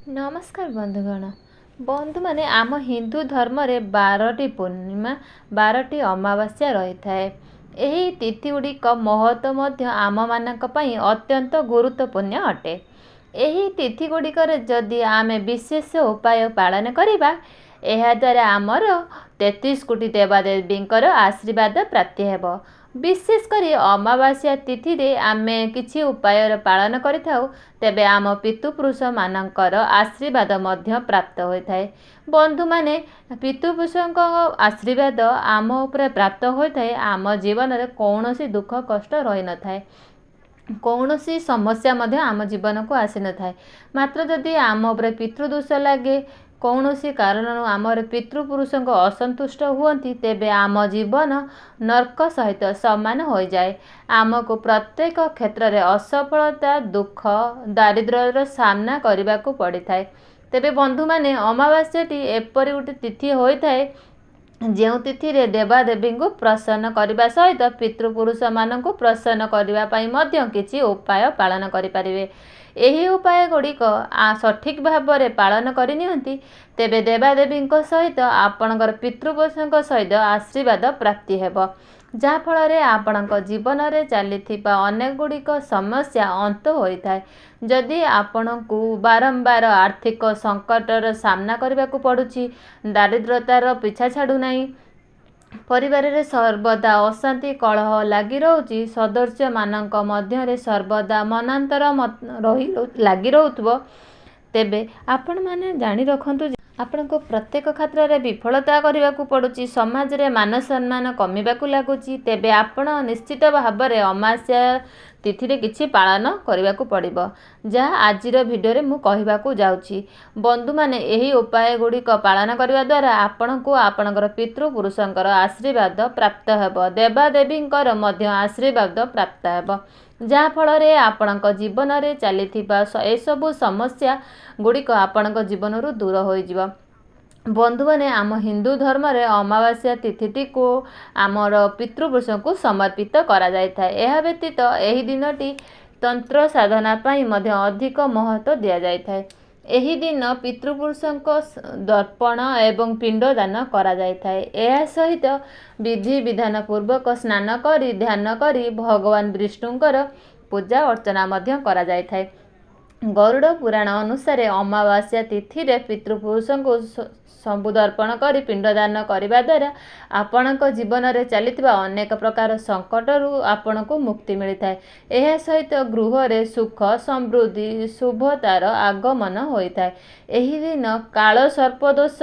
नमस्कार बंधुगण। बंधु माने आम हिंदू धर्म रे 12टी पूर्णिमा 12टी अमावास्या रही थाए। एही तिथि गुड़िक महत्व मध्य आम मानक पई अत्यंत गुरुत्वपूर्ण अटे। एही तिथि गुड़िकर जदि आमे विशेष उपाय पालन करिबा एहा द्वारा आमर 33 कोटी देवादेवींकर आशीर्वाद प्राप्ति हेबो। विशेष करी अमावास्या तिथि रे आमे किछि उपाय पालन करिथाउ तेबे आम पितृपुरुष मानकर आशीर्वाद मध्य प्राप्त होइथाए। बंधु माने पितृपुरुषक आशीर्वाद आम उपरे प्राप्त होइथाए। आम जीवन रे कौनसी दुख कष्ट रही न थाए, कौनसी समस्या मध्य आम जीवन को आसी न थाए। मात्र जदि आम उपरे पितृदोष लागे, कौनसी कारण आमर पितृपुरुषक असंतुष्ट हुअन्ति तेबे आम जीवन नर्क सहित समान हो जाए। आमको प्रत्येक क्षेत्र में असफलता दुख दारिद्र्यर सामना करने को पड़ी थाए। तेबे बंधु माने अमावास्याटी एपरि गोटे तिथि होइथाए जो तिथि रे देवादेवी को प्रसन्न करने सहित पितृपुरुष मान प्रसन्न करने किसी उपाय पालन करें। यही उपाय गुड़िक सठिक भाव में पालन करनियंती तेबे देवादेवी सहित आपणकर पितृपुरुषों सहित आशीर्वाद प्राप्ति हेबो, जहाँ फल आपण जीवन में चली अनेक गुड़िक समस्या अंत होता है। जदि आपण को बारंबार आर्थिक संकटर सामना करने को पड़ुछि, दारिद्रतार पीछा छाड़ूना, परिवार रे सर्वदा अशांति कलह लगी रोची, सदस्य मानक मध्य सर्वदा मनांतर लगी रोथबो, तेबे आपण माने जानी रखंतु आपण को प्रत्येक क्षेत्र में विफलता करने को पड़ुछि, समाज रे मान सम्मान कमिबा को लागुछि, तेबे आपण निश्चित भाव में अमावास्या तिथि रे किछि पालन करने को पड़िबो, जहाँ आजिर भिडियो रे मु कहबा को जाउछि। बंधु माने एही उपाय गुड़िक पालन करने द्वारा आपण को आपणकर पितृपुरुषंकर आशीर्वाद प्राप्त हेबो, देवादेवींकर मध्य आशीर्वाद प्राप्त हेबो, जहाँ फल रे आपणक जीवन रे चलीथिबा ए सबु समस्या गुड़िक आपणक जीवन रु दूर हो जिवो। बंधु माने आम हिंदू धर्म रे अमावास्या तिथि को आमर पितृपुरुष को समर्पित करा जाय था। यह व्यतीत एही दिनटी तंत्र साधना पाई मध्य अधिक महत्व दिया जाय था। एही दिन पितृपुरुषों दर्पण एवं पिंडदान करा जाय था। यह सहित विधि विधान पूर्वक स्नान करी ध्यान करी भगवान विष्णुंकर पूजा अर्चना मध्य करा जाय था। गरुड़ पुराण अनुसार अमावास्या तिथि रे पितृपुरुषों को संबुदर्पण करी पिंडदान करने द्वारा आपण जीवन में चली अनेक प्रकार संकट आपण को मुक्ति मिलता है। यह सहित गृह रे सुख समृद्धि शुभतार आगमन होता है। यही दिन काल सर्पदोष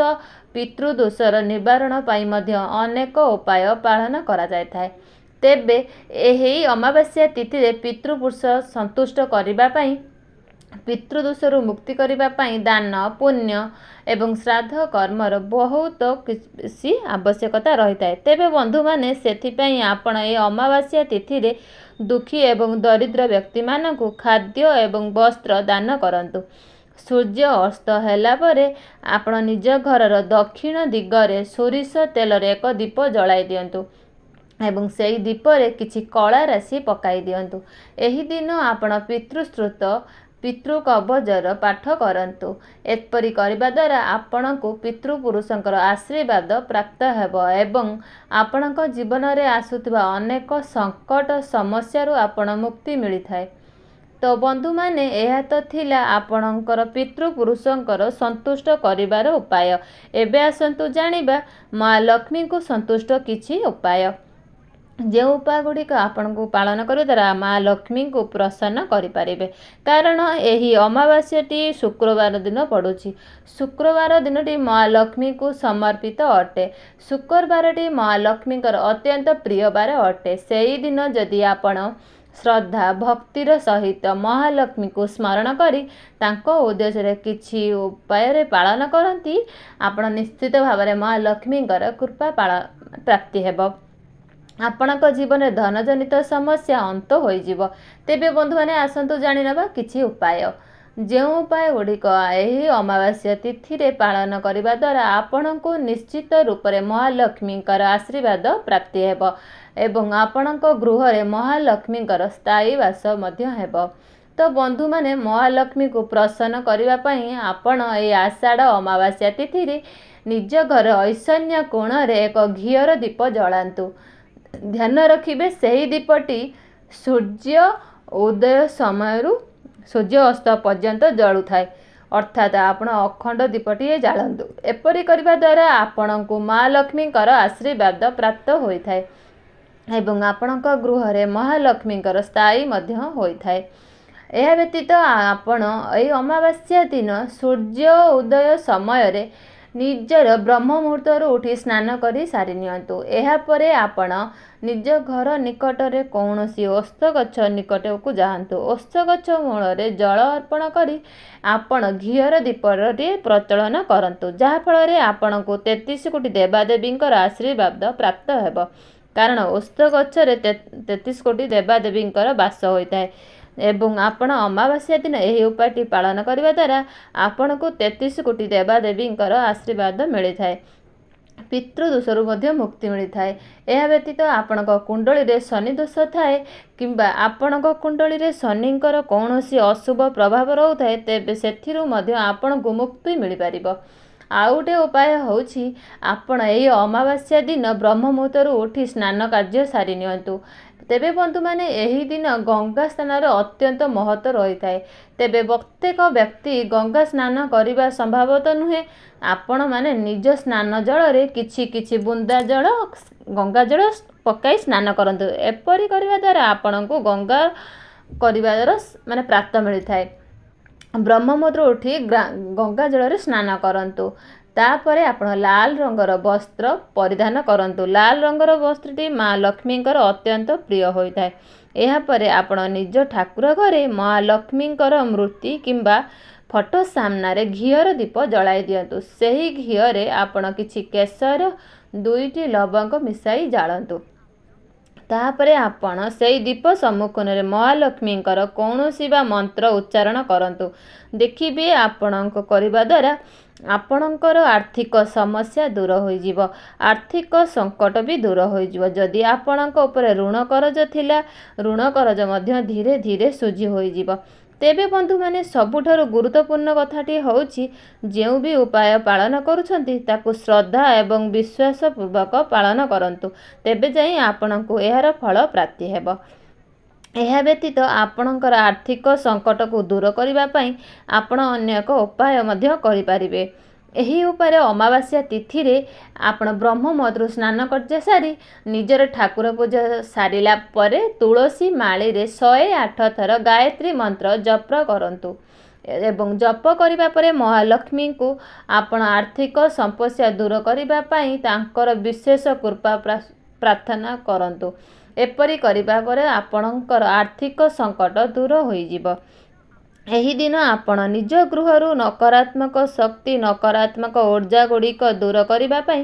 पितृदोषर निवारण पाई मध्य अनेक उपाय पालन करा जायता है। तेबे एही अमावास्या तिथि रे पितृपुरुष संतुष्ट करबा पाई पितृदोषरु मुक्ति करबा पाई दान पुण्य एवं श्राद्ध कर्मर बहुत किसी आवश्यकता रही है। तेबे बंधु माने सेथिपाई आपण ए अमावास्या तिथि रे दुखी एवं दरिद्र व्यक्ति मानकु खाद्य एवं वस्त्र दान करंतु। सूर्य अस्त हैला परे आपण निज घरर दक्षिण दिगरे सोरिष तेल रे एक दीप जलाई दियंतु एवं सेई दीप रे किछि कला राशि पकाई दियंतु। एही दिन आपण पितृश्रुत पितृ कवचर पाठ करंतु। एपरि करबा द्वारा आपण को पितृपुरुषंकर आशीर्वाद प्राप्त हेबो एवं आपणक जीवन रे आसुथिबा अनेक संकट समस्या रु आपण मुक्ति मिली थाए। तो बंधु माने यह तो थिला आपणकर पितृपुरुषंकर संतुष्ट करिवार उपाय। एबे आसंतु जानिबा माँ लक्ष्मी को संतुष्ट किछि उपाय। जो उपाय गुड़िक आपण को पालन कर द्वारा माँ लक्ष्मी को प्रसन्न करें। कारण यही अमावास्याटी शुक्रवार दिन पड़ुछि। शुक्रवार दिनटी माँ लक्ष्मी को समर्पित अटे। शुक्रवारटी माँ लक्ष्मीकर अत्यंत प्रिय बार अटे। सेही दिन जदि आपण श्रद्धा भक्तिर सहित महालक्ष्मी को स्मरण करी तांको उद्देश्य किछि उपाय रे पालन करती आपण निश्चित भाव में माँ लक्ष्मीकर कृपा प्राप्ति हेबो। आपणक जीवन में धन जनित समस्या अंत हो जिवो। तेबे बंधु माने आसंतु जानि नबा किछि उपाय। जो उपाय गुड़िक यही अमावास्या तिथि रे पालन करने द्वारा आपण को निश्चित रूप से महालक्ष्मीकर आशीर्वाद प्राप्ति हेबो एवं आपणक गृह रे महालक्ष्मीकर स्थायी वास मध्य हेबो। ତ ବନ୍ଧୁମାନେ ମହାଲକ୍ଷ୍ମୀକୁ ପ୍ରସନ୍ନ କରିବା ପାଇଁ ଆପଣ ଏହି ଆଷାଢ଼ ଅମାବାସ୍ୟା ତିଥିରେ ନିଜ ଘର ଐଶାନ୍ୟ କୋଣରେ ଏକ ଘିଅର ଦୀପ ଜଳାନ୍ତୁ। ଧ୍ୟାନ ରଖିବେ ସେହି ଦୀପଟି ସୂର୍ଯ୍ୟ ଉଦୟ ସମୟରୁ ସୂର୍ଯ୍ୟ ଅସ୍ତ ପର୍ଯ୍ୟନ୍ତ ଜଳୁଥାଏ, ଅର୍ଥାତ୍ ଆପଣ ଅଖଣ୍ଡ ଦୀପଟିଏ ଜାଳନ୍ତୁ। ଏପରି କରିବା ଦ୍ୱାରା ଆପଣଙ୍କୁ ମହାଲକ୍ଷ୍ମୀଙ୍କର ଆଶୀର୍ବାଦ ପ୍ରାପ୍ତ ହୋଇଥାଏ ଏବଂ ଆପଣଙ୍କ ଗୃହରେ ମହାଲକ୍ଷ୍ମୀଙ୍କର ସ୍ଥାୟୀ ମଧ୍ୟ ହୋଇଥାଏ। ଏହା ବ୍ୟତୀତ ଆପଣ ଏହି ଅମାବାସ୍ୟା ଦିନ ସୂର୍ଯ୍ୟ ଉଦୟ ସମୟରେ ନିଜର ବ୍ରହ୍ମ ମୁହୂର୍ତ୍ତରୁ ଉଠି ସ୍ନାନ କରି ସାରି ନିଅନ୍ତୁ। ଏହାପରେ ଆପଣ ନିଜ ଘର ନିକଟରେ କୌଣସି ଓସ୍ତ ଗଛ ନିକଟକୁ ଯାଆନ୍ତୁ। ଓସ୍ତ ଗଛ ମୂଳରେ ଜଳ ଅର୍ପଣ କରି ଆପଣ ଘିଅର ଦୀପଟିଏ ପ୍ରଜ୍ୱଳନ କରନ୍ତୁ, ଯାହାଫଳରେ ଆପଣଙ୍କୁ 33 କୋଟି ଦେବାଦେବୀଙ୍କର ଆଶୀର୍ବାଦ ପ୍ରାପ୍ତ ହେବ। କାରଣ ଓସ୍ତ ଗଛରେ 33 କୋଟି ଦେବାଦେବୀଙ୍କର ବାସ ହୋଇଥାଏ ଏବଂ ଆପଣ ଅମାବାସ୍ୟା ଦିନ ଏହି ଉପାୟଟି ପାଳନ କରିବା ଦ୍ୱାରା ଆପଣଙ୍କୁ 33 କୋଟି ଦେବାଦେବୀଙ୍କର ଆଶୀର୍ବାଦ ମିଳିଥାଏ। ପିତୃଦୋଷରୁ ମଧ୍ୟ ମୁକ୍ତି ମିଳିଥାଏ। ଏହା ବ୍ୟତୀତ ଆପଣଙ୍କ କୁଣ୍ଡଳୀରେ ଶନି ଦୋଷ ଥାଏ କିମ୍ବା ଆପଣଙ୍କ କୁଣ୍ଡଳୀରେ ଶନିଙ୍କର କୌଣସି ଅଶୁଭ ପ୍ରଭାବ ରହୁଥାଏ, ତେବେ ସେଥିରୁ ମଧ୍ୟ ଆପଣଙ୍କୁ ମୁକ୍ତି ମିଳିପାରିବ। ଆଉ ଗୋଟିଏ ଉପାୟ ହେଉଛି ଆପଣ ଏହି ଅମାବାସ୍ୟା ଦିନ ବ୍ରହ୍ମ ମୁହୂର୍ତ୍ତରୁ ଉଠି ସ୍ନାନ କାର୍ଯ୍ୟ ସାରି ନିଅନ୍ତୁ। ତେବେ ବନ୍ଧୁମାନେ ଏହି ଦିନ ଗଙ୍ଗା ସ୍ନାନର ଅତ୍ୟନ୍ତ ମହତ୍ତ୍ୱ ରହିଥାଏ। ତେବେ ପ୍ରତ୍ୟେକ ବ୍ୟକ୍ତି ଗଙ୍ଗା ସ୍ନାନ କରିବା ସମ୍ଭବତ ନୁହେଁ। ଆପଣମାନେ ନିଜ ସ୍ନାନ ଜଳରେ କିଛି କିଛି ବୁନ୍ଦା ଜଳ ଗଙ୍ଗା ଜଳ ପକାଇ ସ୍ନାନ କରନ୍ତୁ। ଏପରି କରିବା ଦ୍ୱାରା ଆପଣଙ୍କୁ ଗଙ୍ଗା କରିବାର ପ୍ରାପ୍ତ ମିଳିଥାଏ। ବ୍ରହ୍ମ ମୁହୂର୍ତ୍ତରୁ ଉଠି ଗଙ୍ଗା ଜଳରେ ସ୍ନାନ କରନ୍ତୁ। ତାପରେ ଆପଣ ଲାଲ ରଙ୍ଗର ବସ୍ତ୍ର ପରିଧାନ କରନ୍ତୁ। ଲାଲ ରଙ୍ଗର ବସ୍ତ୍ରଟି ମା ଲକ୍ଷ୍ମୀଙ୍କର ଅତ୍ୟନ୍ତ ପ୍ରିୟ ହୋଇଥାଏ। ଏହାପରେ ଆପଣ ନିଜ ଠାକୁର ଘରେ ମହାଲକ୍ଷ୍ମୀଙ୍କର ମୂର୍ତ୍ତି କିମ୍ବା ଫଟୋ ସାମ୍ନାରେ ଘିଅର ଦୀପ ଜଳାଇ ଦିଅନ୍ତୁ। ସେହି ଘିଅରେ ଆପଣ କିଛି କେଶର 2ଟି ଲବଙ୍ଗ ମିଶାଇ ଜାଳନ୍ତୁ। ତାପରେ ଆପଣ ସେହି ଦୀପ ସମ୍ମୁଖରେ ମହାଲକ୍ଷ୍ମୀଙ୍କର କୌଣସି ବା ମନ୍ତ୍ର ଉଚ୍ଚାରଣ କରନ୍ତୁ। ଦେଖିବେ ଆପଣଙ୍କ କରିବା ଦ୍ୱାରା ଆପଣଙ୍କର ଆର୍ଥିକ ସମସ୍ୟା ଦୂର ହୋଇଯିବ, ଆର୍ଥିକ ସଙ୍କଟ ବି ଦୂର ହୋଇଯିବ। ଯଦି ଆପଣଙ୍କ ଉପରେ ଋଣ କରଜ ଥିଲା, ଋଣ କରଜ ମଧ୍ୟ ଧୀରେ ଧୀରେ ଶୁଝି ହୋଇଯିବ। ତେବେ ବନ୍ଧୁମାନେ ସବୁଠାରୁ ଗୁରୁତ୍ୱପୂର୍ଣ୍ଣ କଥାଟି ହେଉଛି ଯେଉଁ ବି ଉପାୟ ପାଳନ କରୁଛନ୍ତି ତାକୁ ଶ୍ରଦ୍ଧା ଏବଂ ବିଶ୍ୱାସ ପୂର୍ବକ ପାଳନ କରନ୍ତୁ, ତେବେ ଯାଇ ଆପଣଙ୍କୁ ଏହାର ଫଳ ପ୍ରାପ୍ତି ହେବ। ଏହା ବ୍ୟତୀତ ଆପଣଙ୍କର ଆର୍ଥିକ ସଙ୍କଟକୁ ଦୂର କରିବା ପାଇଁ ଆପଣ ଅନ୍ୟ ଏକ ଉପାୟ ମଧ୍ୟ କରିପାରିବେ। ଏହି ଉପାୟରେ ଅମାବାସ୍ୟା ତିଥିରେ ଆପଣ ବ୍ରହ୍ମ ମୁହୂର୍ତ୍ତରୁ ସ୍ନାନ କାର୍ଯ୍ୟ ସାରି ନିଜର ଠାକୁର ପୂଜା ସାରିଲା ପରେ ତୁଳସୀ ମାଳିରେ 108 ଥର ଗାୟତ୍ରୀ ମନ୍ତ୍ର ଜପ କରନ୍ତୁ ଏବଂ ଜପ କରିବା ପରେ ମହାଲକ୍ଷ୍ମୀଙ୍କୁ ଆପଣ ଆର୍ଥିକ ସମସ୍ୟା ଦୂର କରିବା ପାଇଁ ତାଙ୍କର ବିଶେଷ କୃପା ପ୍ରାର୍ଥନା କରନ୍ତୁ। ଏପରି କରିବା ପରେ ଆପଣଙ୍କର ଆର୍ଥିକ ସଙ୍କଟ ଦୂର ହୋଇଯିବ। ଏହି ଦିନ ଆପଣ ନିଜ ଗୃହରୁ ନକାରାତ୍ମକ ଶକ୍ତି, ନକାରାତ୍ମକ ଊର୍ଜା ଗୁଡ଼ିକ ଦୂର କରିବା ପାଇଁ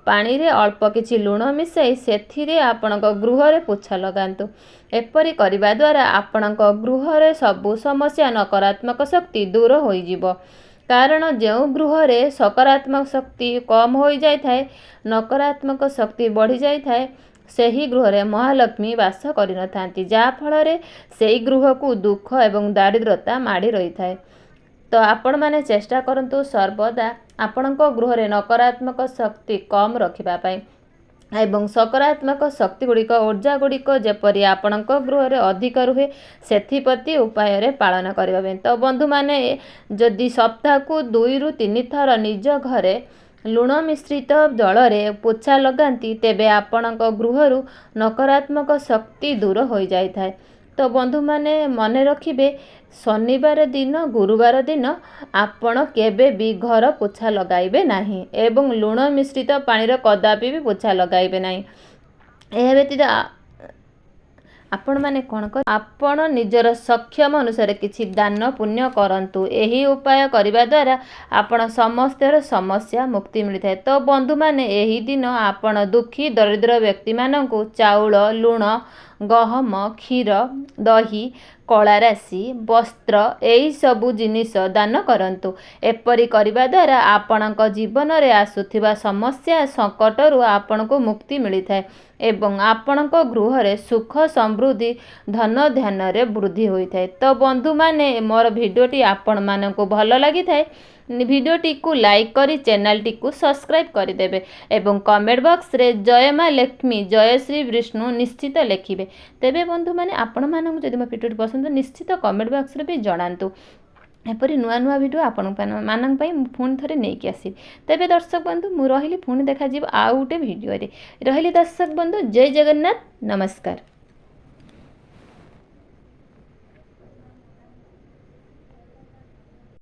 ପାଣିରେ ଅଳ୍ପ କିଛି ଲୁଣ ମିଶାଇ ସେଥିରେ ଆପଣଙ୍କ ଗୃହରେ ପୋଛା ଲଗାନ୍ତୁ। ଏପରି କରିବା ଦ୍ୱାରା ଆପଣଙ୍କ ଗୃହରେ ସବୁ ସମସ୍ୟା, ନକାରାତ୍ମକ ଶକ୍ତି ଦୂର ହୋଇଯିବ। କାରଣ ଯେଉଁ ଗୃହରେ ସକାରାତ୍ମକ ଶକ୍ତି କମ୍ ହୋଇଯାଇଥାଏ, ନକାରାତ୍ମକ ଶକ୍ତି ବଢ଼ିଯାଇଥାଏ, ସେହି ଗୃହରେ ମହାଲକ୍ଷ୍ମୀ ବାସ କରିନଥାନ୍ତି, ଯାହାଫଳରେ ସେହି ଗୃହକୁ ଦୁଃଖ ଏବଂ ଦାରିଦ୍ର୍ୟତା ମାଡ଼ି ରହିଥାଏ। ତ ଆପଣମାନେ ଚେଷ୍ଟା କରନ୍ତୁ ସର୍ବଦା ଆପଣଙ୍କ ଗୃହରେ ନକାରାତ୍ମକ ଶକ୍ତି କମ୍ ରଖିବା ପାଇଁ ଏବଂ ସକାରାତ୍ମକ ଶକ୍ତି ଗୁଡ଼ିକ, ଊର୍ଜା ଗୁଡ଼ିକ ଯେପରି ଆପଣଙ୍କ ଗୃହରେ ଅଧିକ ରୁହେ ସେଥିପ୍ରତି ଉପାୟରେ ପାଳନ କରିବା ପାଇଁ। ତ ବନ୍ଧୁମାନେ ଯଦି ସପ୍ତାହକୁ 2ରୁ 3 ଥର ନିଜ ଘରେ ଲୁଣ ମିଶ୍ରିତ ଜଳରେ ପୋଛା ଲଗାନ୍ତି, ତେବେ ଆପଣଙ୍କ ଗୃହରୁ ନକାରାତ୍ମକ ଶକ୍ତି ଦୂର ହୋଇଯାଇଥାଏ। ତ ବନ୍ଧୁମାନେ ମନେ ରଖିବେ, ଶନିବାର ଦିନ, ଗୁରୁବାର ଦିନ ଆପଣ କେବେ ବି ଘର ପୋଛା ଲଗାଇବେ ନାହିଁ ଏବଂ ଲୁଣ ମିଶ୍ରିତ ପାଣିର କଦାପି ବି ପୋଛା ଲଗାଇବେ ନାହିଁ। ଏହା ବ୍ୟତୀତ ଆପଣମାନେ କ'ଣ କରିବେ, ଆପଣ ନିଜର ସକ୍ଷମ ଅନୁସାରେ କିଛି ଦାନ ପୁଣ୍ୟ କରନ୍ତୁ। ଏହି ଉପାୟ କରିବା ଦ୍ୱାରା ଆପଣ ସମସ୍ତର ସମସ୍ୟା ମୁକ୍ତି ମିଳିଥାଏ। ତ ବନ୍ଧୁମାନେ ଏହି ଦିନ ଆପଣ ଦୁଃଖୀ ଦରିଦ୍ର ବ୍ୟକ୍ତିମାନଙ୍କୁ ଚାଉଳ, ଲୁଣ, गहम क्षीर दही कला राशि वस्त्र यही सबु जिनिस दान करंतु। एपरि करिबा द्वारा आपणक जीवन रे आसुथिबा समस्या संकटरू आपणको मुक्ति मिलिथाय एवं आपणक गृह रे सुख समृद्धि धन ध्यान रे वृद्धि होइथाय। तो बंधु माने मोर भिडियोटी आपण माननको भल लागिथाय भिडियोटी को लाइक करी चैनल टी को सब्सक्राइब करदेवे एवं कमेंट बॉक्स रे जय माँ लक्ष्मी जय श्री विष्णु निश्चित लिखिबे। तेबे बंधु माने आपण मानक जदि मो भिडियोटी पसंद निश्चित कमेंट बॉक्स रे भी जणांतु। एपरी नुआ नुआ भिडियो आपण मानक पई पुणी थरे नेकी आसी। तेबे दर्शक बंधु मु रहिली पुणी देखा जीव आ उटे भिडियो रे रहिली दर्शक बंधु जय जगन्नाथ नमस्कार।